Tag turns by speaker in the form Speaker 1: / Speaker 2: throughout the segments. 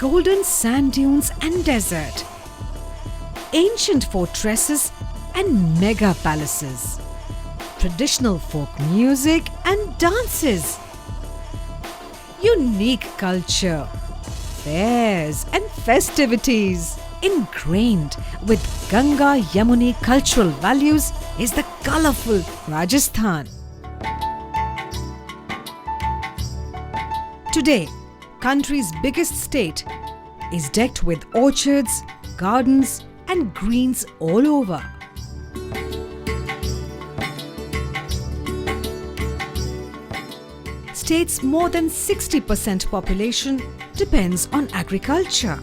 Speaker 1: golden sand dunes and desert, ancient fortresses and mega palaces, traditional folk music and dances, unique culture, fairs and festivities. Ingrained with Ganga Yamuni cultural values is the colourful Rajasthan. Today, country's biggest state is decked with orchards, gardens and greens all over. State's more than 60% population depends on agriculture.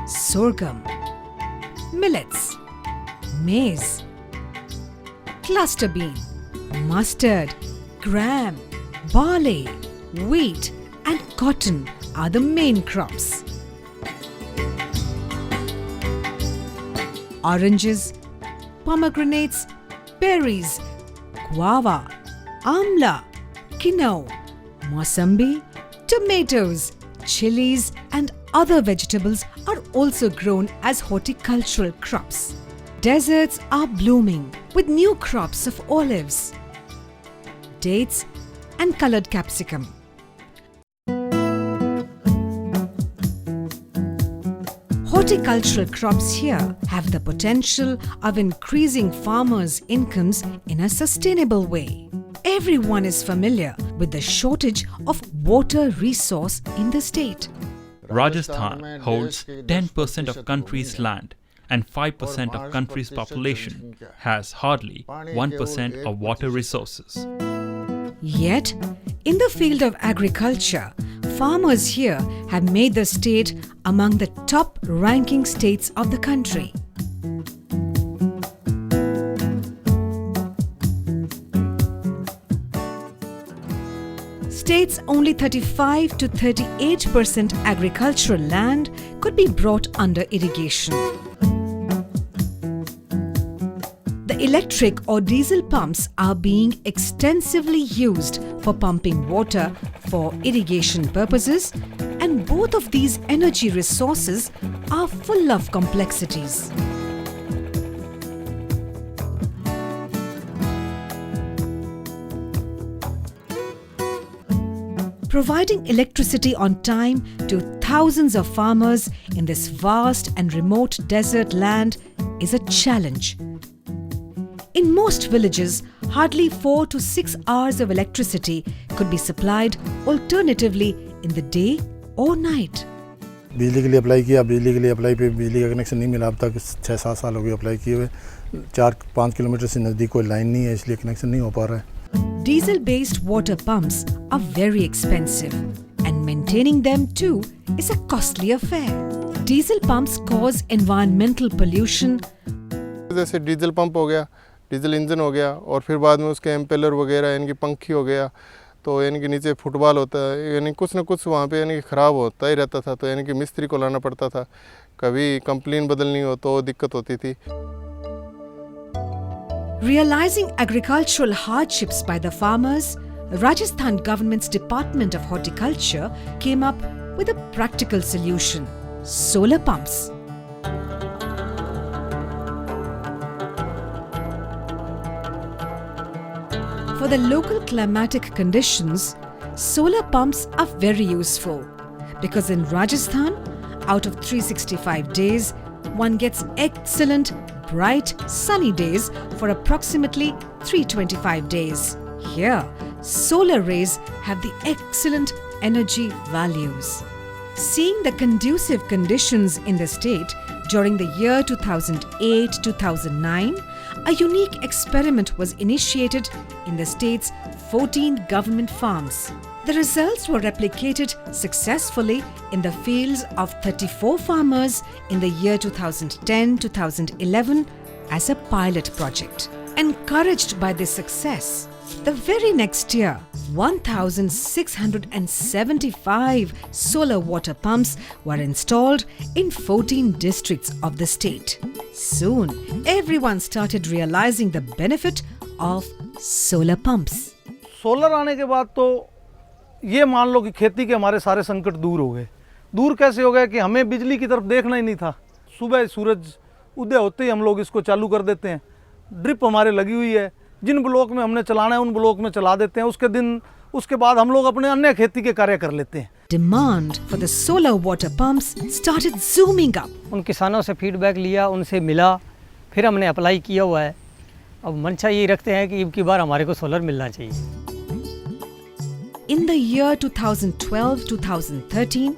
Speaker 1: Sorghum, millets, maize, cluster bean, mustard, gram, barley, wheat and cotton are the main crops. Oranges, pomegranates, berries, guava, amla, quinoa, mosambi, tomatoes, chilies and other vegetables are also grown as horticultural crops. Deserts are blooming with new crops of olives, dates and coloured capsicum. Horticultural crops here have the potential of increasing farmers' incomes in a sustainable way. Everyone is familiar with the shortage of water resource in the state.
Speaker 2: Rajasthan holds 10% of country's land and 5% of country's population has hardly 1% of water resources.
Speaker 1: Yet, in the field of agriculture, farmers here have made the state among the top-ranking states of the country. States only 35 to 38% agricultural land could be brought under irrigation. The electric or diesel pumps are being extensively used for pumping water for irrigation purposes, and both of these energy resources are full of complexities. Providing electricity on time to thousands of farmers in this vast and remote desert land is a challenge. In most villages, hardly 4 to 6 hours of electricity could be supplied alternatively in the day or night.
Speaker 3: बिजली के लिए apply किया, बिजली के लिए apply पे बिजली का कनेक्शन नहीं मिला। अब तक 6-7 साल हो गए अप्लाई किए हुए। 4-5 किलोमीटर से नज़दीक कोई लाइन नहीं है, इसलिए कनेक्शन नहीं हो पा रहा है।
Speaker 1: Diesel-based water pumps are very expensive, and maintaining them too is a costly affair. Diesel pumps cause environmental pollution.
Speaker 4: जैसे डीजल पंप हो गया, डीजल इंजन हो गया और फिर बाद में उसके एम्पेलर वगैरह यानी कि पंखी हो गया, तो यानी कि नीचे फुटबॉल होता है, यानी कुछ ना कुछ वहाँ पे यानी कि ख़राब होता ही रहता था, तो यानी कि मिस्त्री को लाना पड़ता था। कभी कंप्लेन बदलनी हो तो दिक्कत होती थी।
Speaker 1: Realizing agricultural hardships by the farmers, Rajasthan government's Department of Horticulture came up with a practical solution: solar pumps. For the local climatic conditions, solar pumps are very useful because in Rajasthan, out of 365 days, one gets excellent, bright, sunny days for approximately 325 days. Here, solar rays have the excellent energy values. Seeing the conducive conditions in the state during the year 2008-2009, a unique experiment was initiated in the state's 14 government farms. The results were replicated successfully in the fields of 34 farmers in the year 2010-2011 as a pilot project. Encouraged by this success, the very next year, 1,675 solar water pumps were installed in 14 districts of the state. Soon, everyone started realizing the benefit of solar pumps.
Speaker 5: Solar आने के बाद तो ये मान लो कि खेती के हमारे सारे संकट दूर हो गए। दूर कैसे हो गए कि हमें बिजली की तरफ देखना ही नहीं था। सुबह सूरज उदय होते ही हम लोग इसको चालू कर देते हैं। ड्रिप हमारे लगी हुई है, जिन ब्लॉक में हमने चलाना है उन ब्लॉक में चला देते हैं। उसके बाद हम लोग अपने अन्य खेती के कार्य कर लेते हैं।
Speaker 1: Demand for the solar water pumps started zooming up.
Speaker 6: उन किसानों से फीडबैक लिया, उनसे मिला, फिर हमने अप्लाई किया हुआ है। अब मंशा यही रखते हैं कि अब की बार हमारे को सोलर मिलना चाहिए।
Speaker 1: In the year 2012-2013,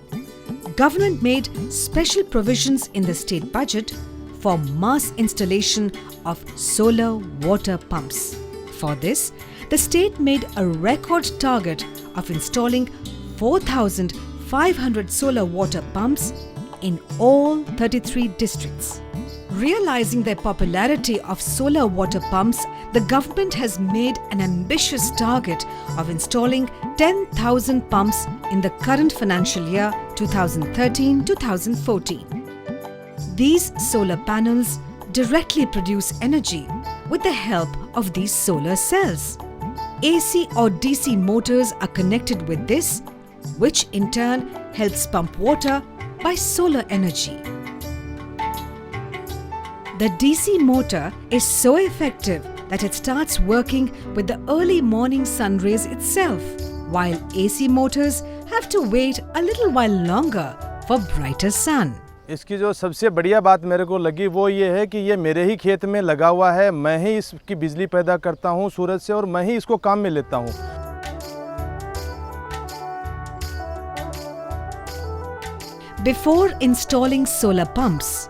Speaker 1: government made special provisions in the state budget for mass installation of solar water pumps. For this, the state made a record target of installing 4,500 solar water pumps in all 33 districts. Realizing the popularity of solar water pumps, the government has made an ambitious target of installing 10,000 pumps in the current financial year 2013-2014. These solar panels directly produce energy with the help of these solar cells. AC or DC motors are connected with this, which in turn helps pump water by solar energy. The DC motor is so effective that it starts working with the early morning sun rays itself, while AC motors have to wait a little while longer for brighter sun.
Speaker 7: इसकी जो सबसे बढ़िया बात मेरे को लगी वो ये है कि ये मेरे ही खेत में लगा हुआ है। मैं ही इसकी बिजली पैदा करता हूँ सूरज से और मैं ही इसको काम में लेता हूँ।
Speaker 1: Before installing solar pumps,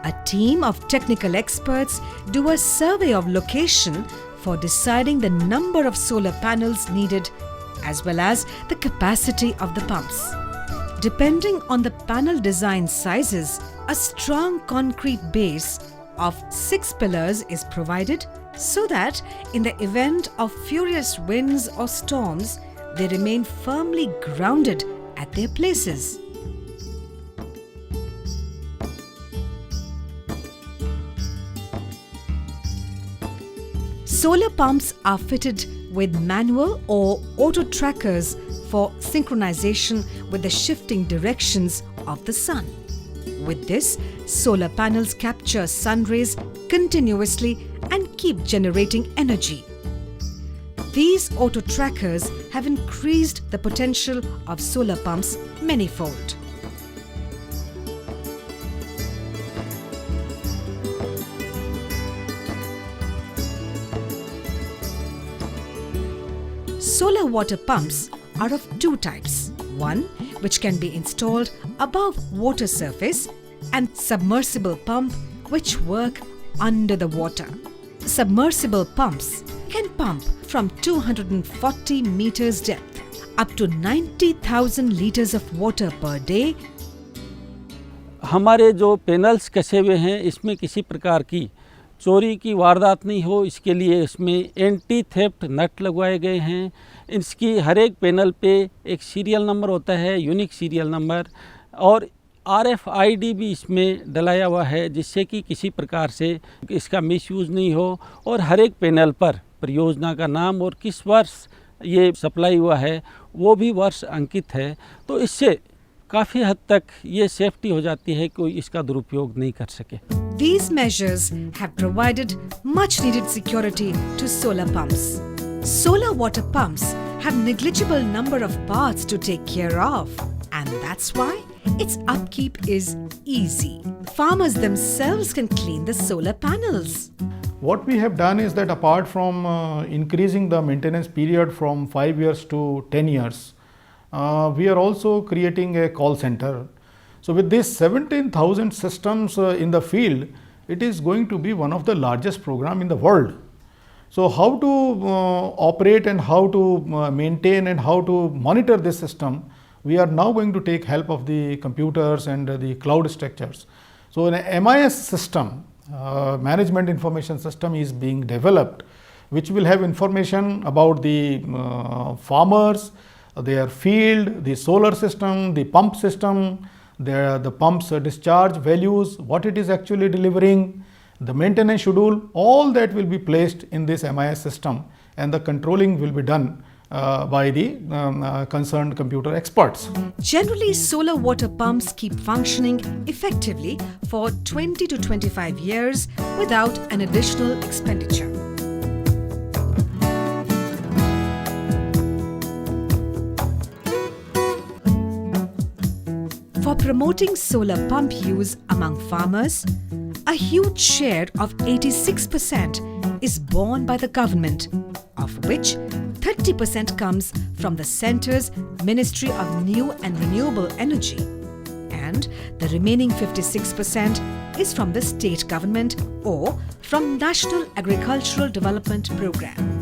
Speaker 1: a team of technical experts do a survey of location for deciding the number of solar panels needed as well as the capacity of the pumps. Depending on the panel design sizes, a strong concrete base of 6 pillars is provided so that in the event of furious winds or storms, they remain firmly grounded at their places. Solar pumps are fitted with manual or auto trackers for synchronization with the shifting directions of the sun. With this, solar panels capture sun rays continuously and keep generating energy. These auto trackers have increased the potential of solar pumps manyfold. Solar water pumps are of two types. One, which can be installed above water surface, and submersible pump, which work under the water. Submersible pumps can pump from 240 meters depth up to 90,000 liters of water per day.
Speaker 8: हमारे जो panels कसे हुए हैं इसमें किसी प्रकार की चोरी की वारदात नहीं हो, इसके लिए इसमें एंटी थेफ्ट नट लगवाए गए हैं। इसकी हर एक पैनल पे एक सीरियल नंबर होता है, यूनिक सीरियल नंबर, और RFID भी इसमें डलाया हुआ है जिससे कि किसी प्रकार से इसका मिसयूज़ नहीं हो। और हर एक पैनल पर परियोजना का नाम और किस वर्ष ये सप्लाई हुआ है वो भी वर्ष अंकित है। तो इससे काफ़ी हद तक ये सेफ्टी हो जाती है, कोई इसका दुरुपयोग नहीं कर सके।
Speaker 1: These measures have provided much needed security to solar pumps. Solar water pumps have negligible number of parts to take care of, and that's why its upkeep is easy. Farmers themselves can clean the solar panels.
Speaker 9: What we have done is that apart from increasing the maintenance period from 5 years to 10 years, we are also creating a call center. So with these 17,000 systems in the field, it is going to be one of the largest program in the world. So how to operate and how to maintain and how to monitor this system, we are now going to take help of the computers and the cloud structures. So an MIS system, management information system, is being developed, which will have information about the farmers, their field, the solar system, the pump system, the pump's discharge values, what it is actually delivering, the maintenance schedule, all that will be placed in this MIS system, and the controlling will be done by the concerned computer experts.
Speaker 1: Generally, solar water pumps keep functioning effectively for 20 to 25 years without an additional expenditure. For promoting solar pump use among farmers, a huge share of 86% is borne by the government, of which 30% comes from the Centre's Ministry of New and Renewable Energy, and the remaining 56% is from the state government or from National Agricultural Development Programme.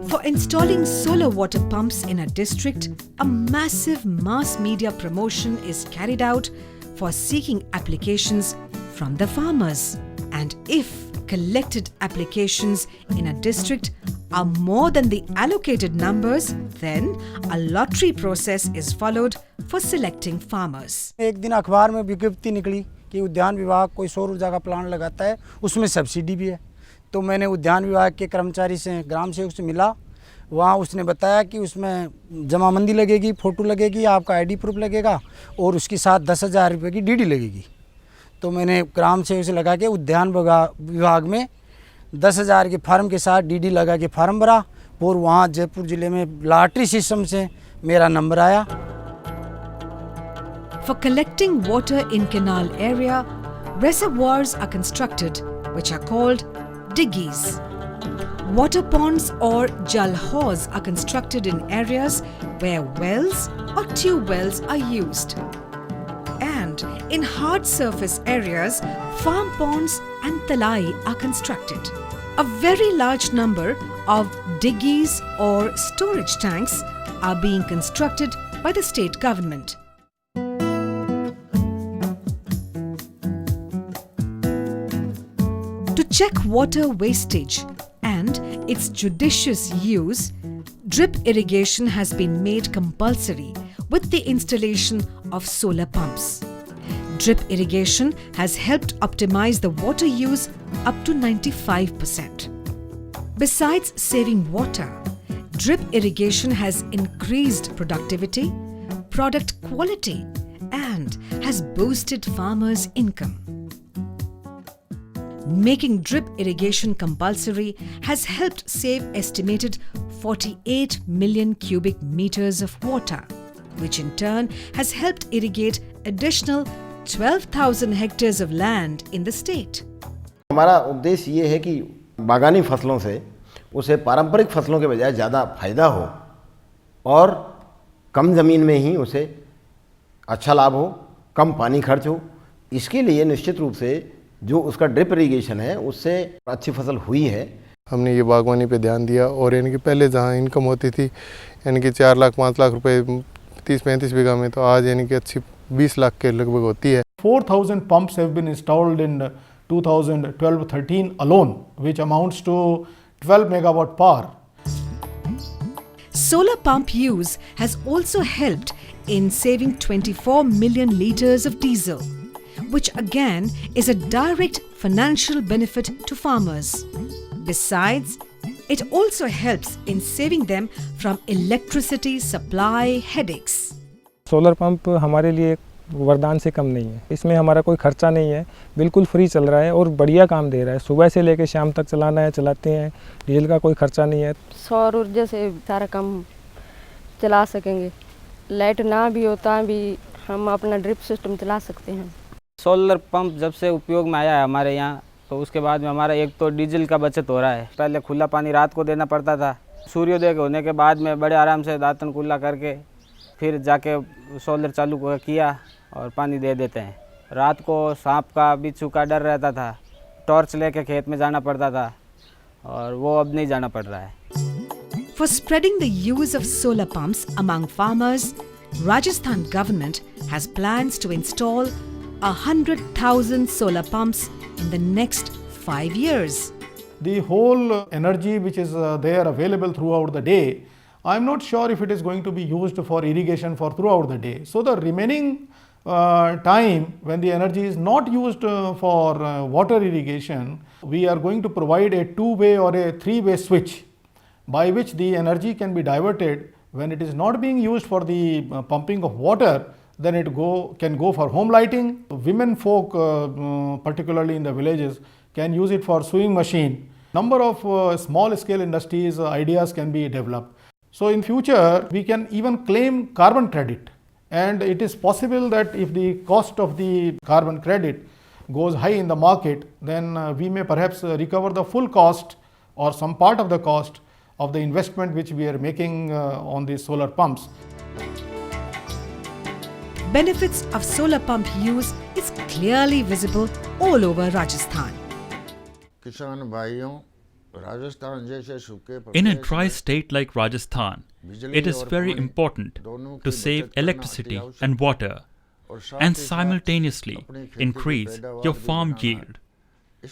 Speaker 1: For installing solar water pumps in a district, a massive mass media promotion is carried out for seeking applications from the farmers. And if collected applications in a district are more than the allocated numbers, then a lottery process is followed for selecting farmers.
Speaker 10: एक दिन अखबार में विज्ञप्ति निकली कि उद्यान विभाग कोई सौर ऊर्जा का प्लांट लगाता है, उसमें सब्सिडी भी है। तो मैंने उद्यान विभाग के कर्मचारी से, ग्राम सेवक से मिला। वहाँ उसने बताया कि उसमें जमाबंदी लगेगी, फ़ोटो लगेगी, आपका आईडी प्रूफ लगेगा और उसके साथ 10,000 रुपये की डीडी लगेगी। तो मैंने ग्राम सेवक से लगा के उद्यान विभाग में 10,000 के फार्म के साथ डीडी लगा के फार्म भरा और वहाँ जयपुर ज़िले में लॉटरी सिस्टम से मेरा नंबर आया।
Speaker 1: For collecting water in canal area, reservoirs are constructed which are called diggies. Water ponds or jal haws are constructed in areas where wells or tube wells are used. And in hard surface areas, farm ponds and talai are constructed. A very large number of diggies or storage tanks are being constructed by the state government. To check water wastage and its judicious use, drip irrigation has been made compulsory with the installation of solar pumps. Drip irrigation has helped optimize the water use up to 95%. Besides saving water, drip irrigation has increased productivity, product quality, and has boosted farmers' income. Making drip irrigation compulsory has helped save estimated 48 million cubic meters of water, which in turn has helped irrigate additional 12,000 hectares of land in the state.
Speaker 11: हमारा उद्देश्य ये है कि बागानी फसलों से उसे पारंपरिक फसलों के बजाय ज़्यादा फायदा हो और कम ज़मीन में ही उसे अच्छा लाभ हो, कम पानी खर्च हो। इसके लिए निश्चित रूप से जो उसका ड्रिप इरिगेशन है उससे अच्छी फसल हुई है।
Speaker 4: हमने ये बागवानी पे ध्यान दिया और यानी कि पहले जहाँ इनकम होती थी यानी कि 4 लाख 5 लाख रुपए 30-35 बीघा में, तो आज यानी कि अच्छी 20 लाख के लगभग होती है।
Speaker 9: 4,000 pumps have been installed in 2012-13 alone, which amounts to 12 megawatt power.
Speaker 1: Solar pump use has also helped in saving 24 million litres of diesel, which again is a direct financial benefit to farmers. Besides, it also helps in saving them from electricity supply headaches.
Speaker 12: Solar pump हमारे लिए वरदान से कम नहीं है। इसमें हमारा कोई खर्चा नहीं है, बिल्कुल फ्री चल रहा है और बढ़िया काम दे रहा है। सुबह से लेकर शाम तक चलाना है चलाते हैं, डीजल का कोई खर्चा नहीं है।
Speaker 13: सौर ऊर्जा से सारा काम चला सकेंगे, लाइट ना भी होता भी हम अपना ड्रिप सिस्टम चला सकते हैं।
Speaker 14: सोलर पंप जब से उपयोग में आया है हमारे यहाँ, तो उसके बाद में हमारा एक तो डीजल का बचत हो रहा है। पहले खुला पानी रात को देना पड़ता था, सूर्योदय होने के बाद में बड़े आराम से दातन कुल्ला करके फिर जाके सोलर चालू किया और पानी दे देते हैं। रात को सांप का बिच्छू का डर रहता था, टॉर्च लेके खेत में जाना पड़ता था और वो अब नहीं जाना पड़ रहा है।
Speaker 1: For spreading the use of solar pumps among farmers, Rajasthan government has plans to install 100,000 solar pumps in the next 5 years.
Speaker 9: The whole energy which is there available throughout the day, I am not sure if it is going to be used for irrigation for throughout the day. So the remaining time when the energy is not used for water irrigation, we are going to provide a two-way or a three-way switch by which the energy can be diverted. When it is not being used for the pumping of water, then it can go for home lighting. Women folk, particularly in the villages, can use it for sewing machine. Number of small scale industries ideas can be developed. So in future we can even claim carbon credit, and it is possible that if the cost of the carbon credit goes high in the market, then we may perhaps recover the full cost or some part of the cost of the investment which we are making on these solar pumps.
Speaker 1: Benefits of solar pump use is clearly visible all over Rajasthan.
Speaker 2: In a dry state like Rajasthan, it is very important to save electricity and water and simultaneously increase your farm yield.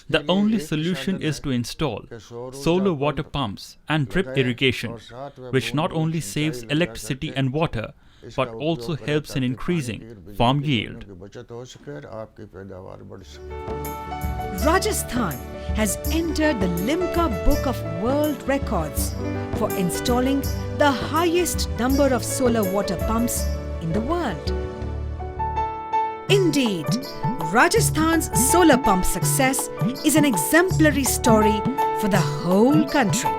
Speaker 2: The only solution is to install solar water pumps and drip irrigation, which not only saves electricity and water but also helps in increasing farm yield.
Speaker 1: Rajasthan has entered the Limca Book of World Records for installing the highest number of solar water pumps in the world. Indeed, Rajasthan's solar pump success is an exemplary story for the whole country.